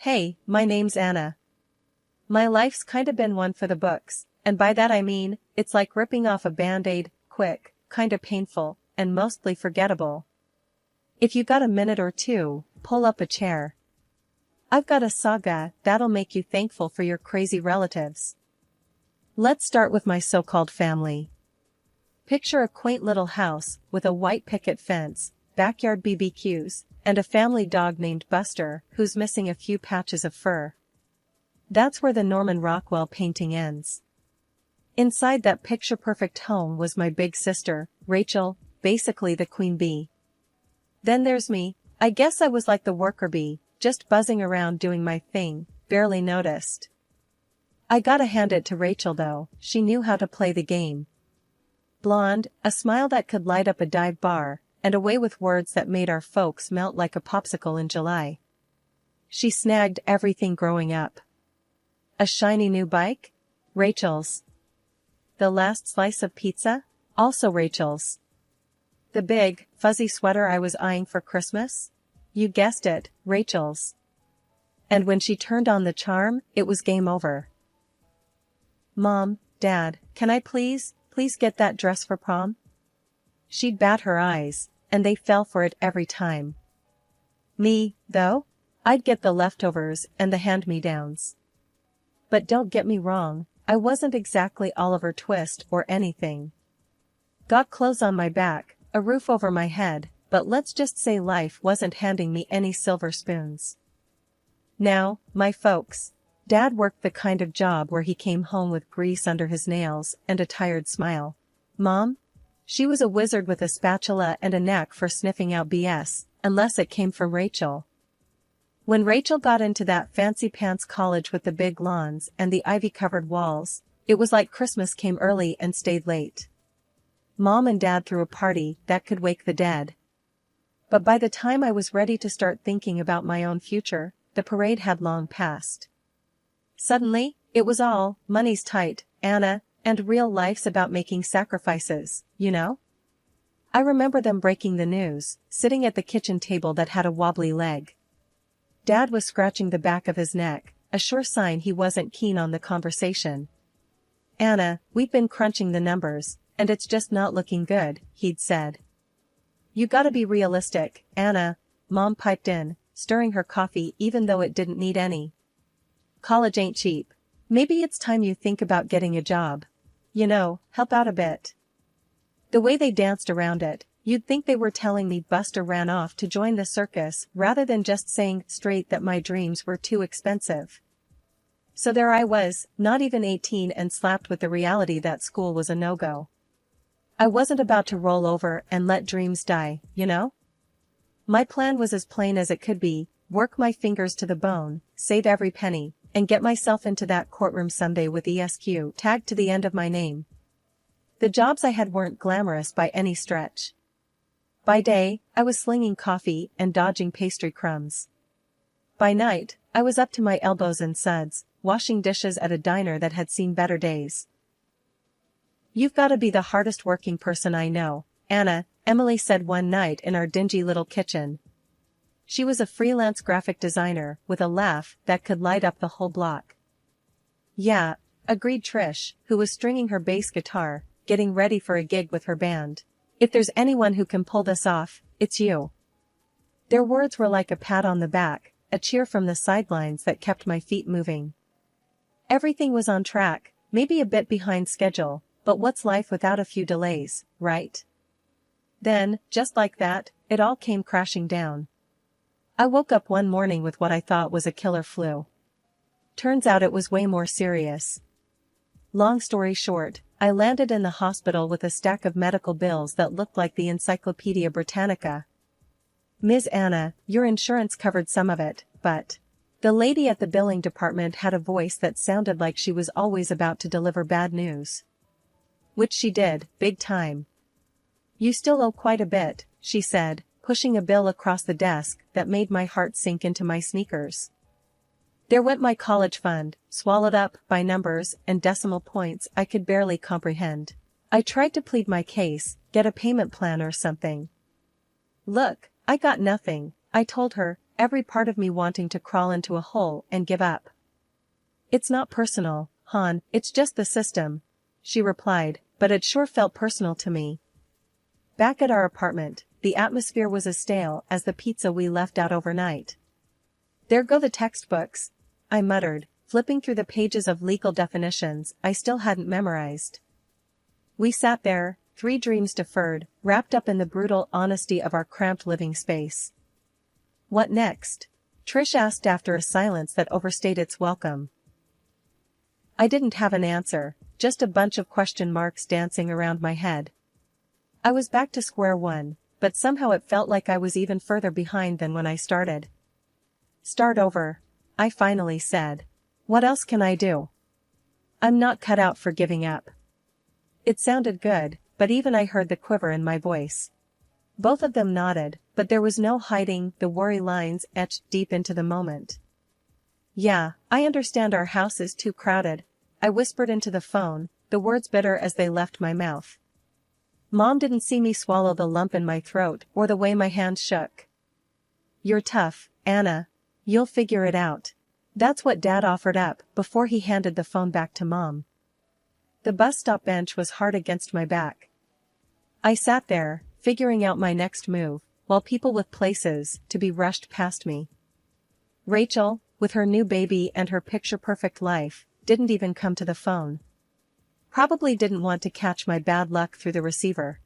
Hey, my name's Anna. My life's kinda been one for the books, and by that I mean, it's like ripping off a band-aid, quick, kinda painful, and mostly forgettable. If you got a minute or two, pull up a chair. I've got a saga that'll make you thankful for your crazy relatives. Let's start with my so-called family. Picture a quaint little house with a white picket fence, backyard BBQs, and a family dog named Buster who's missing a few patches of fur. That's where the Norman Rockwell painting ends. Inside that picture-perfect home was my big sister, Rachel, basically the queen bee. Then there's me. I guess I was like the worker bee, just buzzing around doing my thing, barely noticed. I gotta hand it to Rachel though, she knew how to play the game. Blonde, a smile that could light up a dive bar, and a way with words that made our folks melt like a popsicle in July. She snagged everything growing up. A shiny new bike? Rachel's. The last slice of pizza? Also Rachel's. The big, fuzzy sweater I was eyeing for Christmas? You guessed it, Rachel's. And when she turned on the charm, it was game over. Mom, Dad, can I please get that dress for prom? She'd bat her eyes, and they fell for it every time. Me, though? I'd get the leftovers and the hand-me-downs. But don't get me wrong, I wasn't exactly Oliver Twist or anything. Got clothes on my back, a roof over my head, but let's just say life wasn't handing me any silver spoons. Now, my folks. Dad worked the kind of job where he came home with grease under his nails and a tired smile. Mom? She was a wizard with a spatula and a knack for sniffing out BS, unless it came from Rachel. When Rachel got into that fancy pants college with the big lawns and the ivy-covered walls, it was like Christmas came early and stayed late. Mom and Dad threw a party that could wake the dead. But by the time I was ready to start thinking about my own future, the parade had long passed. Suddenly, it was all, money's tight, Anna, and real life's about making sacrifices, you know? I remember them breaking the news, sitting at the kitchen table that had a wobbly leg. Dad was scratching the back of his neck, a sure sign he wasn't keen on the conversation. Anna, we've been crunching the numbers, and it's just not looking good, he'd said. You gotta be realistic, Anna, Mom piped in, stirring her coffee even though it didn't need any. College ain't cheap. Maybe it's time you think about getting a job. You know, help out a bit. The way they danced around it, you'd think they were telling me Buster ran off to join the circus rather than just saying straight that my dreams were too expensive. So there I was, not even 18 and slapped with the reality that school was a no-go. I wasn't about to roll over and let dreams die, you know? My plan was as plain as it could be, work my fingers to the bone, save every penny, and get myself into that courtroom someday with ESQ tagged to the end of my name. The jobs I had weren't glamorous by any stretch. By day, I was slinging coffee and dodging pastry crumbs. By night, I was up to my elbows in suds, washing dishes at a diner that had seen better days. You've gotta be the hardest working person I know, Anna, Emily said one night in our dingy little kitchen. She was a freelance graphic designer with a laugh that could light up the whole block. Yeah, agreed Trish, who was stringing her bass guitar, getting ready for a gig with her band. If there's anyone who can pull this off, it's you. Their words were like a pat on the back, a cheer from the sidelines that kept my feet moving. Everything was on track, maybe a bit behind schedule, but what's life without a few delays, right? Then, just like that, it all came crashing down. I woke up one morning with what I thought was a killer flu. Turns out it was way more serious. Long story short, I landed in the hospital with a stack of medical bills that looked like the Encyclopedia Britannica. Ms. Anna, your insurance covered some of it, but... The lady at the billing department had a voice that sounded like she was always about to deliver bad news. Which she did, big time. You still owe quite a bit, she said, pushing a bill across the desk that made my heart sink into my sneakers. There went my college fund, swallowed up by numbers and decimal points I could barely comprehend. I tried to plead my case, get a payment plan or something. Look, I got nothing, I told her, every part of me wanting to crawl into a hole and give up. "It's not personal, Han, it's just the system," she replied, "but it sure felt personal to me." Back at our apartment, the atmosphere was as stale as the pizza we left out overnight. "There go the textbooks," I muttered, flipping through the pages of legal definitions I still hadn't memorized. We sat there, 3 dreams deferred, wrapped up in the brutal honesty of our cramped living space. "What next?" Trish asked after a silence that overstayed its welcome. I didn't have an answer, just a bunch of question marks dancing around my head. I was back to square one, but somehow it felt like I was even further behind than when I started. "Start over," I finally said. "What else can I do? I'm not cut out for giving up." It sounded good, but even I heard the quiver in my voice. Both of them nodded, but there was no hiding the worry lines etched deep into the moment. "Yeah, I understand our house is too crowded," I whispered into the phone, the words bitter as they left my mouth. Mom didn't see me swallow the lump in my throat or the way my hands shook. "You're tough, Anna. You'll figure it out." That's what Dad offered up before he handed the phone back to Mom. The bus stop bench was hard against my back. I sat there, figuring out my next move, while people with places to be rushed past me. Rachel, with her new baby and her picture-perfect life, didn't even come to the phone. Probably didn't want to catch my bad luck through the receiver.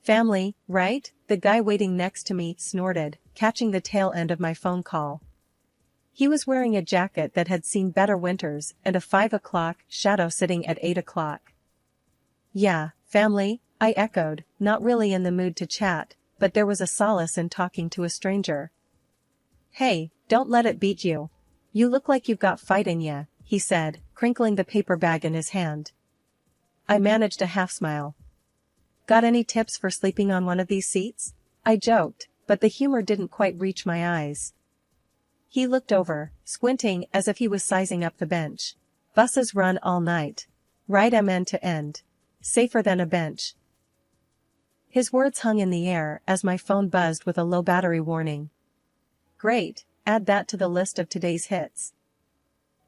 "Family, right?" the guy waiting next to me snorted, catching the tail end of my phone call. He was wearing a jacket that had seen better winters and a 5 o'clock shadow sitting at 8 o'clock. "Yeah, family," I echoed, not really in the mood to chat, but there was a solace in talking to a stranger. "Hey, don't let it beat you. You look like you've got fight in ya," he said, crinkling the paper bag in his hand. I managed a half smile. "Got any tips for sleeping on one of these seats?" I joked, but the humor didn't quite reach my eyes. He looked over, squinting as if he was sizing up the bench. "Buses run all night. Ride 'em end to end. Safer than a bench." His words hung in the air as my phone buzzed with a low battery warning. Great, add that to the list of today's hits.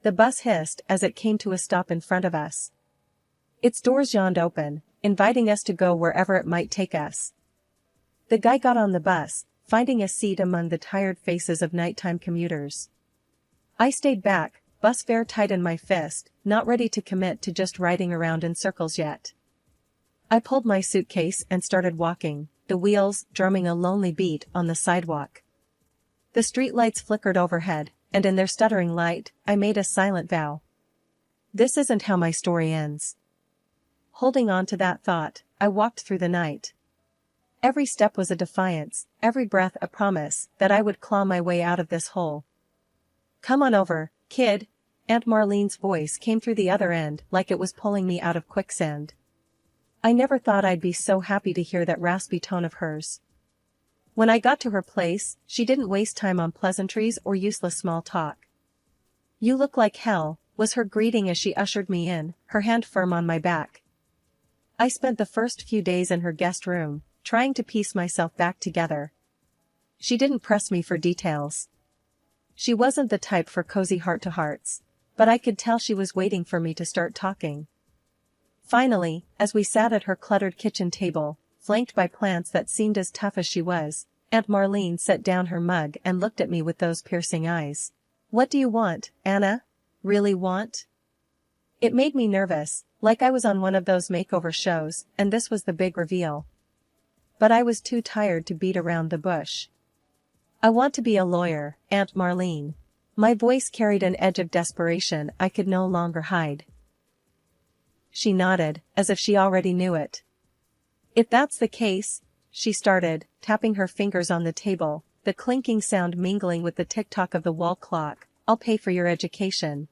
The bus hissed as it came to a stop in front of us. Its doors yawned open, inviting us to go wherever it might take us. The guy got on the bus, finding a seat among the tired faces of nighttime commuters. I stayed back, bus fare tight in my fist, not ready to commit to just riding around in circles yet. I pulled my suitcase and started walking, the wheels drumming a lonely beat on the sidewalk. The streetlights flickered overhead, and in their stuttering light, I made a silent vow. This isn't how my story ends. Holding on to that thought, I walked through the night. Every step was a defiance, every breath a promise that I would claw my way out of this hole. "Come on over, kid," Aunt Marlene's voice came through the other end like it was pulling me out of quicksand. I never thought I'd be so happy to hear that raspy tone of hers. When I got to her place, she didn't waste time on pleasantries or useless small talk. "You look like hell," was her greeting as she ushered me in, her hand firm on my back. I spent the first few days in her guest room, trying to piece myself back together. She didn't press me for details. She wasn't the type for cozy heart-to-hearts, but I could tell she was waiting for me to start talking. Finally, as we sat at her cluttered kitchen table, flanked by plants that seemed as tough as she was, Aunt Marlene set down her mug and looked at me with those piercing eyes. "What do you want, Anna? Really want?" It made me nervous, like I was on one of those makeover shows, and this was the big reveal. But I was too tired to beat around the bush. "I want to be a lawyer, Aunt Marlene." My voice carried an edge of desperation I could no longer hide. She nodded, as if she already knew it. "If that's the case," she started, tapping her fingers on the table, the clinking sound mingling with the tick-tock of the wall clock, "I'll pay for your education."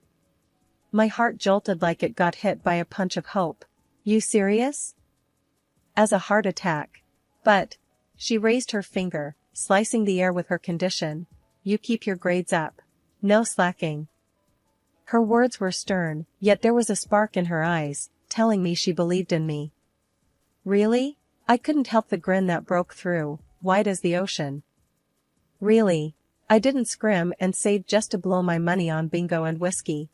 My heart jolted like it got hit by a punch of hope. "You serious?" "As a heart attack. But," she raised her finger, slicing the air with her condition, "you keep your grades up. No slacking." Her words were stern, yet there was a spark in her eyes, telling me she believed in me. "Really?" I couldn't help the grin that broke through, wide as the ocean. "Really? I didn't scrim and save just to blow my money on bingo and whiskey.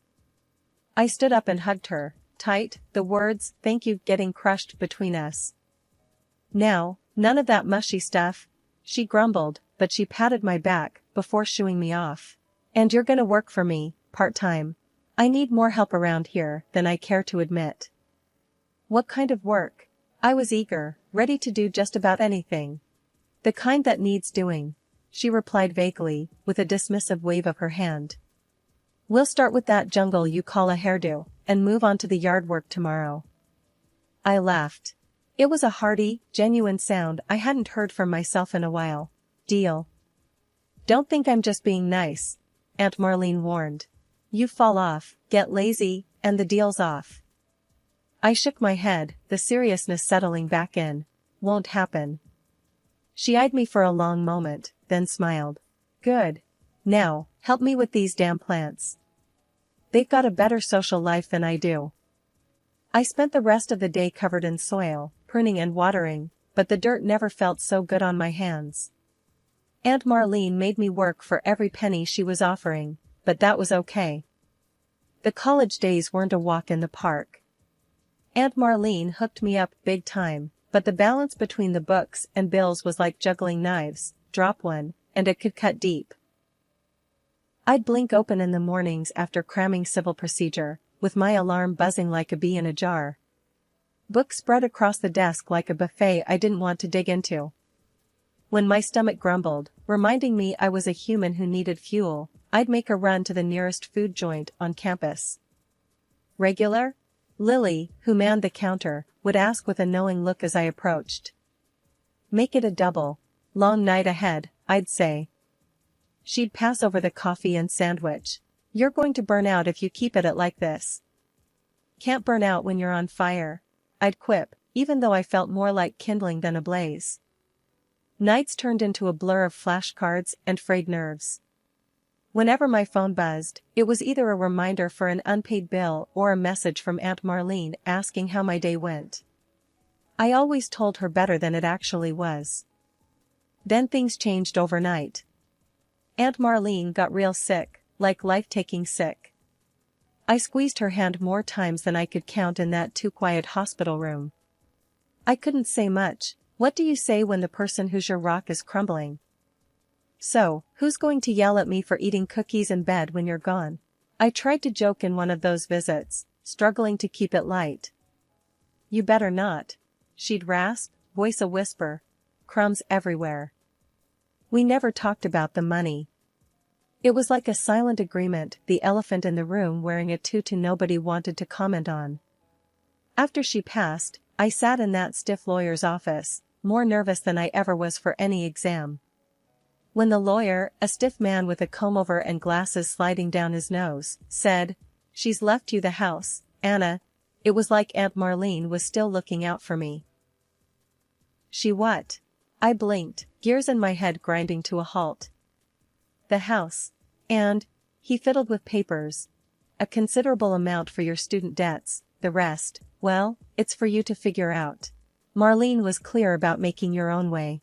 I stood up and hugged her, tight, the words, "thank you," getting crushed between us. "Now, none of that mushy stuff," she grumbled, but she patted my back before shooing me off. "And you're gonna work for me, part-time. I need more help around here than I care to admit." "What kind of work?" I was eager, ready to do just about anything. "The kind that needs doing," she replied vaguely, with a dismissive wave of her hand. "We'll start with that jungle you call a hairdo, and move on to the yard work tomorrow." I laughed. It was a hearty, genuine sound I hadn't heard from myself in a while. "Deal." "Don't think I'm just being nice," Aunt Marlene warned. "You fall off, get lazy, and the deal's off." I shook my head, the seriousness settling back in. "Won't happen." She eyed me for a long moment, then smiled. "Good. Now, help me with these damn plants. They've got a better social life than I do." I spent the rest of the day covered in soil, pruning and watering, but the dirt never felt so good on my hands. Aunt Marlene made me work for every penny she was offering, but that was okay. The college days weren't a walk in the park. Aunt Marlene hooked me up big time, but the balance between the books and bills was like juggling knives, drop one, and it could cut deep. I'd blink open in the mornings after cramming civil procedure, with my alarm buzzing like a bee in a jar. Books spread across the desk like a buffet I didn't want to dig into. When my stomach grumbled, reminding me I was a human who needed fuel, I'd make a run to the nearest food joint on campus. "Regular?" Lily, who manned the counter, would ask with a knowing look as I approached. "Make it a double. Long night ahead," I'd say. She'd pass over the coffee and sandwich. "You're going to burn out if you keep at it like this." "Can't burn out when you're on fire," I'd quip, even though I felt more like kindling than a blaze. Nights turned into a blur of flashcards and frayed nerves. Whenever my phone buzzed, it was either a reminder for an unpaid bill or a message from Aunt Marlene asking how my day went. I always told her better than it actually was. Then things changed overnight. Aunt Marlene got real sick, like life-taking sick. I squeezed her hand more times than I could count in that too-quiet hospital room. I couldn't say much. What do you say when the person who's your rock is crumbling? "So, who's going to yell at me for eating cookies in bed when you're gone?" I tried to joke in one of those visits, struggling to keep it light. "You better not," she'd rasp, voice a whisper. Crumbs everywhere. We never talked about the money. It was like a silent agreement, the elephant in the room wearing a tutu nobody wanted to comment on. After she passed, I sat in that stiff lawyer's office, more nervous than I ever was for any exam. When the lawyer, a stiff man with a comb-over and glasses sliding down his nose, said, "She's left you the house, Anna," it was like Aunt Marlene was still looking out for me. "She what?" I blinked, gears in my head grinding to a halt. "The house. And," he fiddled with papers, "a considerable amount for your student debts, the rest, well, it's for you to figure out. Marlene was clear about making your own way."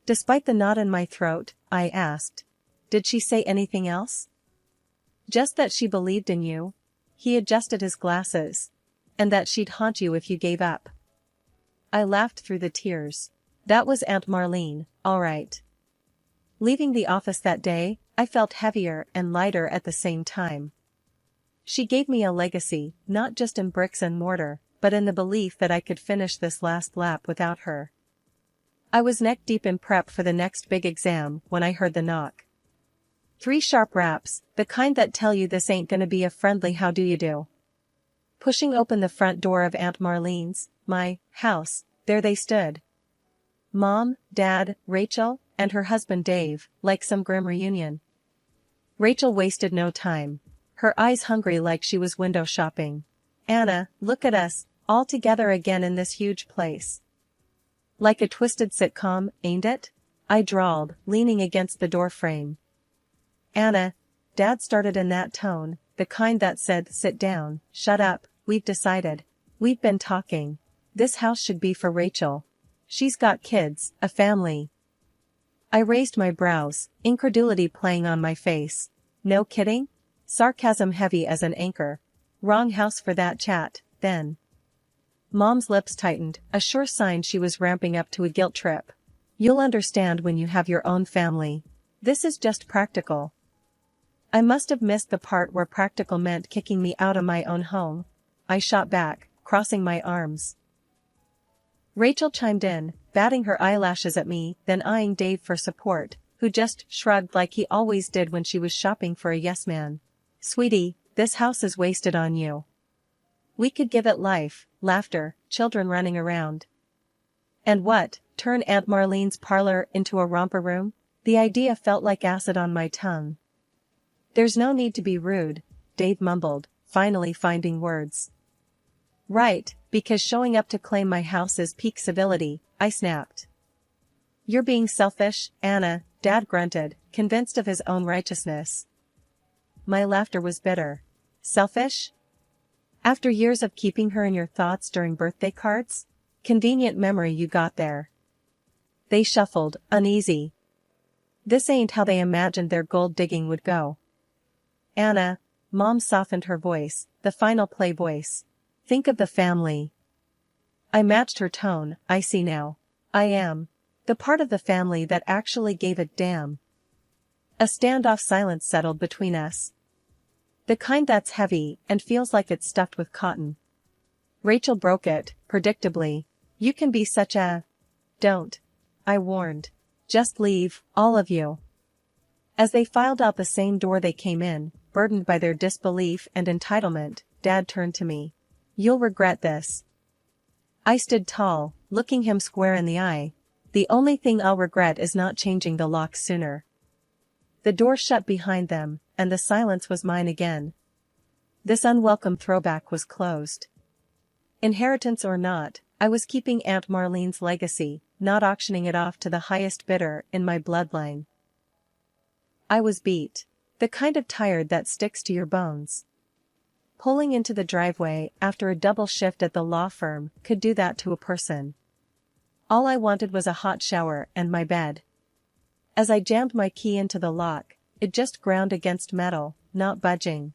Despite the knot in my throat, I asked, "Did she say anything else?" "Just that she believed in you." He adjusted his glasses. "And that she'd haunt you if you gave up." I laughed through the tears. That was Aunt Marlene, all right. Leaving the office that day, I felt heavier and lighter at the same time. She gave me a legacy, not just in bricks and mortar, but in the belief that I could finish this last lap without her. I was neck-deep in prep for the next big exam when I heard the knock. 3 sharp raps, the kind that tell you this ain't gonna be a friendly how do you do. Pushing open the front door of Aunt Marlene's, my house, there they stood. Mom, Dad, Rachel, and her husband Dave, like some grim reunion. Rachel wasted no time. Her eyes hungry like she was window shopping. "Anna, look at us, all together again in this huge place." "Like a twisted sitcom, ain't it?" I drawled, leaning against the door frame. "Anna," Dad started in that tone, the kind that said, "Sit down, shut up, we've decided. We've been talking. This house should be for Rachel. She's got kids, a family." I raised my brows, incredulity playing on my face. No kidding? Sarcasm heavy as an anchor. Wrong house for that chat, then. Mom's lips tightened, a sure sign she was ramping up to a guilt trip. You'll understand when you have your own family. This is just practical. I must have missed the part where practical meant kicking me out of my own home. I shot back, crossing my arms. Rachel chimed in, batting her eyelashes at me, then eyeing Dave for support, who just shrugged like he always did when she was shopping for a yes man. Sweetie, this house is wasted on you. We could give it life, laughter, children running around. And what, turn Aunt Marlene's parlor into a romper room? The idea felt like acid on my tongue. There's no need to be rude, Dave mumbled, finally finding words. Right, because showing up to claim my house is peak civility, I snapped. You're being selfish, Anna, Dad grunted, convinced of his own righteousness. My laughter was bitter. Selfish? After years of keeping her in your thoughts during birthday cards? Convenient memory you got there. They shuffled, uneasy. This ain't how they imagined their gold digging would go. Anna, Mom softened her voice, the final play voice. Think of the family. I matched her tone. I see now. I am the part of the family that actually gave a damn. A standoff silence settled between us. The kind that's heavy and feels like it's stuffed with cotton. Rachel broke it, predictably. You can be such a... Don't. I warned. Just leave, all of you. As they filed out the same door they came in, burdened by their disbelief and entitlement, Dad turned to me. You'll regret this. I stood tall, looking him square in the eye. The only thing I'll regret is not changing the lock sooner. The door shut behind them, and the silence was mine again. This unwelcome throwback was closed. Inheritance or not, I was keeping Aunt Marlene's legacy, not auctioning it off to the highest bidder in my bloodline. I was beat. The kind of tired that sticks to your bones. Pulling into the driveway after a double shift at the law firm could do that to a person. All I wanted was a hot shower and my bed. As I jammed my key into the lock, it just ground against metal, not budging.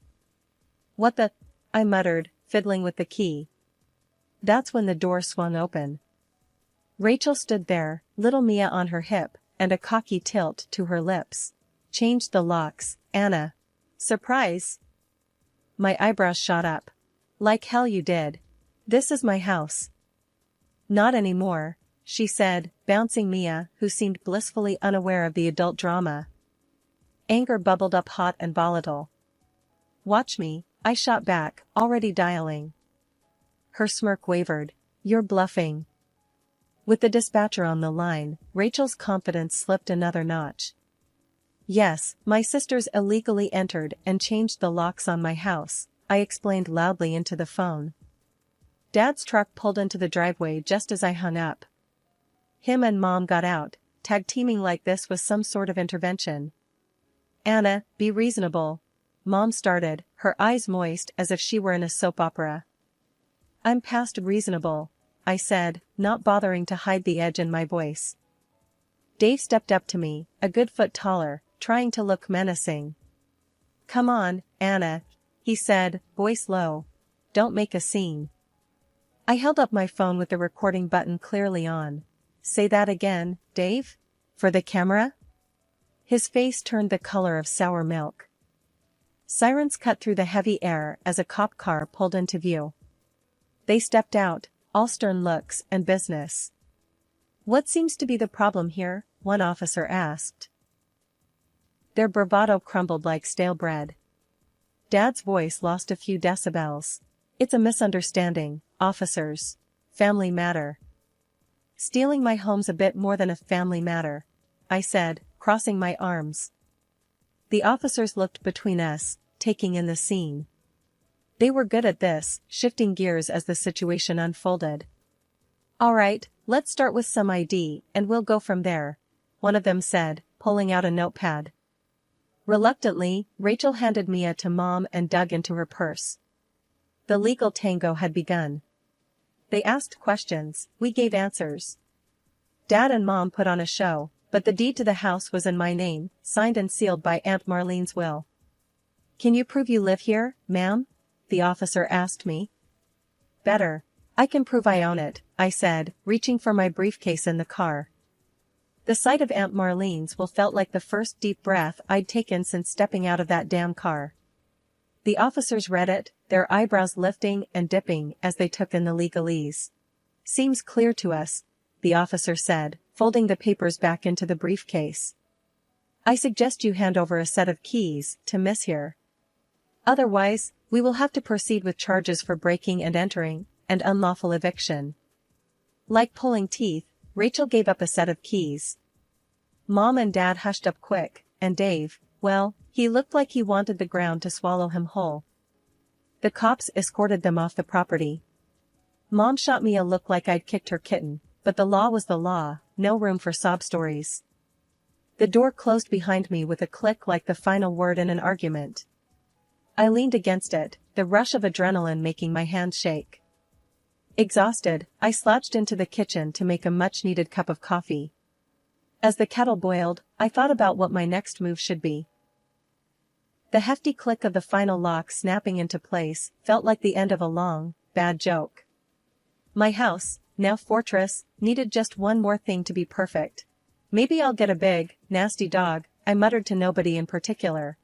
What the? I muttered, fiddling with the key. That's when the door swung open. Rachel stood there, little Mia on her hip, and a cocky tilt to her lips. Changed the locks, Anna. Surprise. My eyebrows shot up. Like hell you did. This is my house. Not anymore, she said, bouncing Mia, who seemed blissfully unaware of the adult drama. Anger bubbled up hot and volatile. Watch me, I shot back, already dialing. Her smirk wavered. You're bluffing. With the dispatcher on the line, Rachel's confidence slipped another notch. Yes, my sisters illegally entered and changed the locks on my house, I explained loudly into the phone. Dad's truck pulled into the driveway just as I hung up. Him and Mom got out, tag-teaming like this was some sort of intervention. Anna, be reasonable. Mom started, her eyes moist as if she were in a soap opera. I'm past reasonable, I said, not bothering to hide the edge in my voice. Dave stepped up to me, a good foot taller, trying to look menacing. Come on, Anna, he said, voice low. Don't make a scene. I held up my phone with the recording button clearly on. Say that again, Dave? For the camera? His face turned the color of sour milk. Sirens cut through the heavy air as a cop car pulled into view. They stepped out, all stern looks and business. What seems to be the problem here? One officer asked. Their bravado crumbled like stale bread. Dad's voice lost a few decibels. It's a misunderstanding, officers. Family matter. Stealing my home's a bit more than a family matter, I said, crossing my arms. The officers looked between us, taking in the scene. They were good at this, shifting gears as the situation unfolded. All right, let's start with some ID, and we'll go from there, one of them said, pulling out a notepad. Reluctantly, Rachel handed Mia to Mom and dug into her purse. The legal tango had begun. They asked questions, we gave answers. Dad and Mom put on a show, but the deed to the house was in my name, signed and sealed by Aunt Marlene's will. "Can you prove you live here, ma'am?" the officer asked me. "Better. I can prove I own it," I said, reaching for my briefcase in the car. The sight of Aunt Marlene's will felt like the first deep breath I'd taken since stepping out of that damn car. The officers read it, their eyebrows lifting and dipping as they took in the legalese. "Seems clear to us," the officer said, folding the papers back into the briefcase. "I suggest you hand over a set of keys to Miss here. Otherwise, we will have to proceed with charges for breaking and entering, and unlawful eviction." Like pulling teeth, Rachel gave up a set of keys. Mom and Dad hushed up quick, and Dave, well, he looked like he wanted the ground to swallow him whole. The cops escorted them off the property. Mom shot me a look like I'd kicked her kitten, but the law was the law, no room for sob stories. The door closed behind me with a click like the final word in an argument. I leaned against it, the rush of adrenaline making my hands shake. Exhausted, I slouched into the kitchen to make a much-needed cup of coffee. As the kettle boiled, I thought about what my next move should be. The hefty click of the final lock snapping into place felt like the end of a long, bad joke. My house, now fortress, needed just one more thing to be perfect. "Maybe I'll get a big, nasty dog," I muttered to nobody in particular.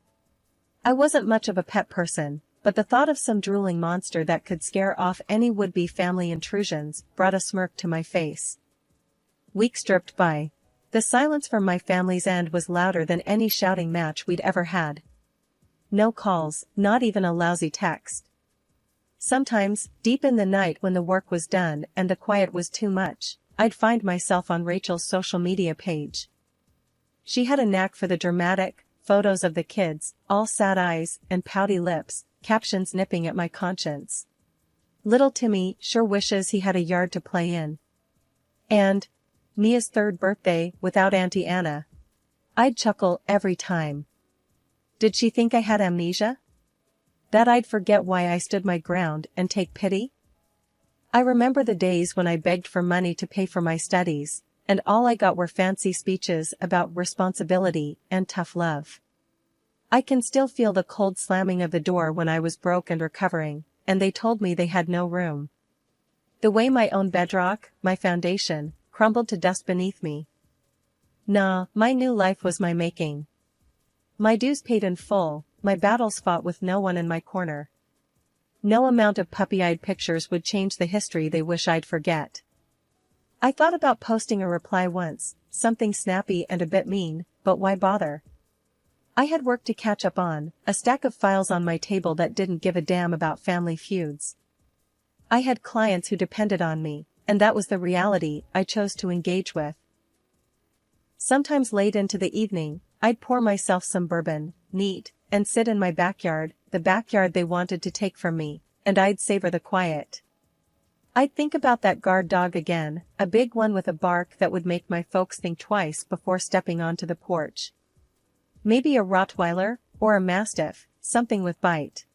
I wasn't much of a pet person, but the thought of some drooling monster that could scare off any would-be family intrusions brought a smirk to my face. Weeks dripped by. The silence from my family's end was louder than any shouting match we'd ever had. No calls, not even a lousy text. Sometimes, deep in the night when the work was done and the quiet was too much, I'd find myself on Rachel's social media page. She had a knack for the dramatic, photos of the kids, all sad eyes and pouty lips, captions nipping at my conscience. "Little Timmy sure wishes he had a yard to play in." And, "Mia's third birthday without Auntie Anna." I'd chuckle every time. Did she think I had amnesia? That I'd forget why I stood my ground and take pity? I remember the days when I begged for money to pay for my studies, and all I got were fancy speeches about responsibility and tough love. I can still feel the cold slamming of the door when I was broke and recovering, and they told me they had no room. The way my own bedrock, my foundation, crumbled to dust beneath me. Nah, my new life was my making. My dues paid in full, my battles fought with no one in my corner. No amount of puppy-eyed pictures would change the history they wish I'd forget. I thought about posting a reply once, something snappy and a bit mean, but why bother? I had work to catch up on, a stack of files on my table that didn't give a damn about family feuds. I had clients who depended on me, and that was the reality I chose to engage with. Sometimes late into the evening, I'd pour myself some bourbon, neat, and sit in my backyard, the backyard they wanted to take from me, and I'd savor the quiet. I'd think about that guard dog again, a big one with a bark that would make my folks think twice before stepping onto the porch. Maybe a Rottweiler, or a Mastiff, something with bite.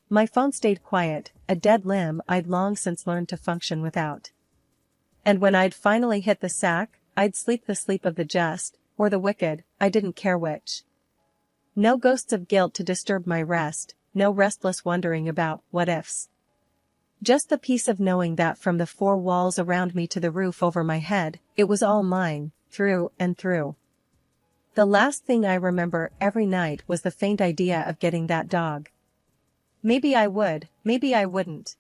My phone stayed quiet, a dead limb I'd long since learned to function without. And when I'd finally hit the sack, I'd sleep the sleep of the just, or the wicked, I didn't care which. No ghosts of guilt to disturb my rest, no restless wondering about what-ifs. Just the peace of knowing that from the four walls around me to the roof over my head, it was all mine, through and through. The last thing I remember every night was the faint idea of getting that dog. Maybe I would, maybe I wouldn't.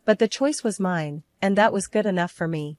But the choice was mine, and that was good enough for me.